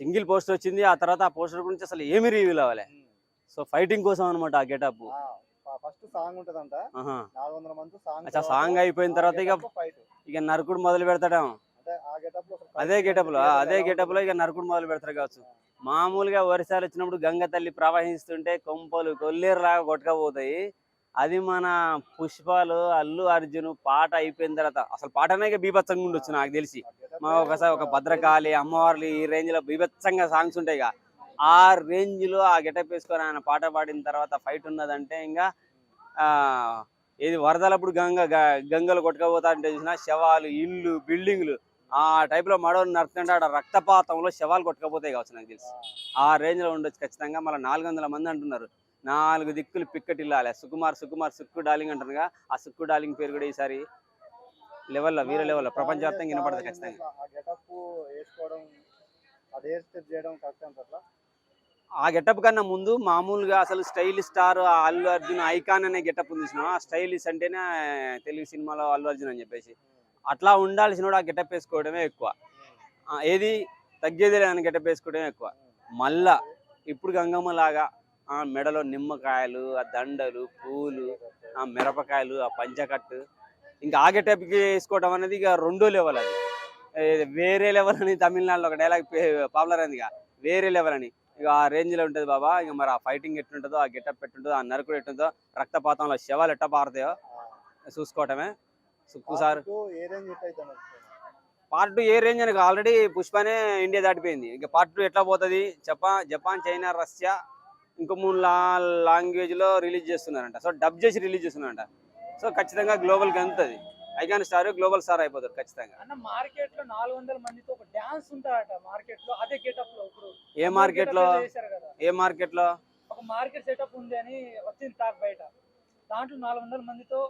Single poster వచ్చింది. ఆ తర్వాత ఆ పోస్టర్ గురించి అసలు ఏమి రివీల్ అవ్వాలి. సో ఫైటింగ్ కోసం అనమాట ఆ గెటప్. ఫస్ట్ సాంగ్ ఉంటదంట, 400 మంది సాంగ్. అచ్చా, సాంగ్ అయిపోయిన తర్వాత ఇక నరకుడు మొదలు పెడతాడేమో. అదే గెటప్ లో ఇక నరకుడు మొదలు పెడతారు కావచ్చు. మామూలుగా వర్షాలు వచ్చినప్పుడు గంగ తల్లి ప్రవహిస్తుంటే కొంపలు కొల్లేరులాగా కొట్టుకపోతాయి. అది మన పుష్పాలు అల్లు అర్జున్ పాట అయిపోయిన తర్వాత అసలు పాటనే బీభత్సంగా ఉండొచ్చు నాకు తెలిసి. మా ఒకసారి ఒక భద్రకాళి అమ్మవార్లు ఈ రేంజ్ లో బీభత్సంగా సాంగ్స్ ఉంటాయి. ఆ రేంజ్ లో ఆ గెటప్ వేసుకొని ఆయన పాట పాడిన తర్వాత ఫైట్ ఉన్నదంటే ఇంకా ఆ ఏది వరదలప్పుడు గంగలు కొట్టుకపోతా అంటే చూసిన శవాలు, ఇల్లు, బిల్డింగ్లు ఆ టైప్ లో మడవలు నడుతుంటే ఆడ రక్తపాతంలో శవాలు కొట్టుకపోతాయి కావచ్చు నాకు తెలిసి. ఆ రేంజ్ లో ఉండొచ్చు ఖచ్చితంగా. మళ్ళీ 400 మంది అంటున్నారు. 4 దిక్కులు పిక్కటి ఇల్లాలి. సుకుమార్ సుక్కు డార్లింగ్ అంటారుగా. ఆ సుక్కు డార్లింగ్ పేరు కూడా ఈసారి లెవెల్లో వీర లెవెల్లో ప్రపంచవ్యాప్తంగా వినపడుతుంది ఖచ్చితంగా. ఆ గెటప్ కన్నా ముందు మామూలుగా అసలు style star Allu Arjun icon అనే గెటప్ ఉంది. ఆ స్టైలిష్ అంటేనే తెలుగు సినిమాలో అల్లు అర్జున్ అని చెప్పేసి అట్లా ఉండాల్సిన ఆ గెటప్ వేసుకోవడమే ఎక్కువ. ఏది తగ్గేది లేదని గెటప్ వేసుకోవడమే ఎక్కువ. మళ్ళా ఇప్పుడు గంగమ్మ లాగా మెడలో నిమ్మకాయలు, ఆ దండలు, పూలు, ఆ మిరపకాయలు, ఆ పంచకట్టు, ఇంకా ఆ గెటప్కి వేసుకోవడం అనేది ఇక రెండో లెవెల్. అది వేరే లెవెల్ అని తమిళనాడులో ఒక డైలాగ్ పాపులర్ అయింది. వేరే లెవెల్ అని ఇక ఆ రేంజ్ లో ఉంటుంది బాబా. ఇక మరి ఆ ఫైటింగ్ ఎట్లుంటుందో, ఆ గెటప్ ఎట్లుంటుందో, ఆ నరకుడు ఎట్లుంటుందో, రక్తపాతంలో శవాలు ఎట్ట పారుతాయో చూసుకోవటమే. సుక్కు సార్ పార్ట్ 2 ఏ రేంజ్ అని ఆల్రెడీ పుష్పనే ఇండియా దాటిపోయింది. ఇక పార్ట్ 2 ఎట్లా పోతుంది? జపాన్, చైనా, రష్యా ఇంకో 3 లాంగ్వేజ్ లో రిలీజ్ చేస్తున్నారంట. సో డబ్ చేసి రిలీజ్ చేస్తున్నారంట. సో ఖచ్చితంగా గ్లోబల్ కి అందుతుంది. ఐకాన్ స్టార్ గ్లోబల్ స్టార్ అయిపోతారు ఖచ్చితంగా. అన్న మార్కెట్ లో 400 మందితో ఒక డాన్స్ ఉంటారట మార్కెట్ లో. అదే గెటప్ లో ఇప్పుడు ఏ మార్కెట్ లో ఒక మార్కెట్ సెటప్ ఉంది అని వచ్చింది టాక్ బయట. దాంట్లో 400 మందితో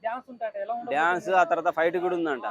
డాన్స్ ఉంటారట. ఎలా ఉంటుంది డాన్స్? ఆ తర్వాత ఫైట్ కూడా ఉందంట.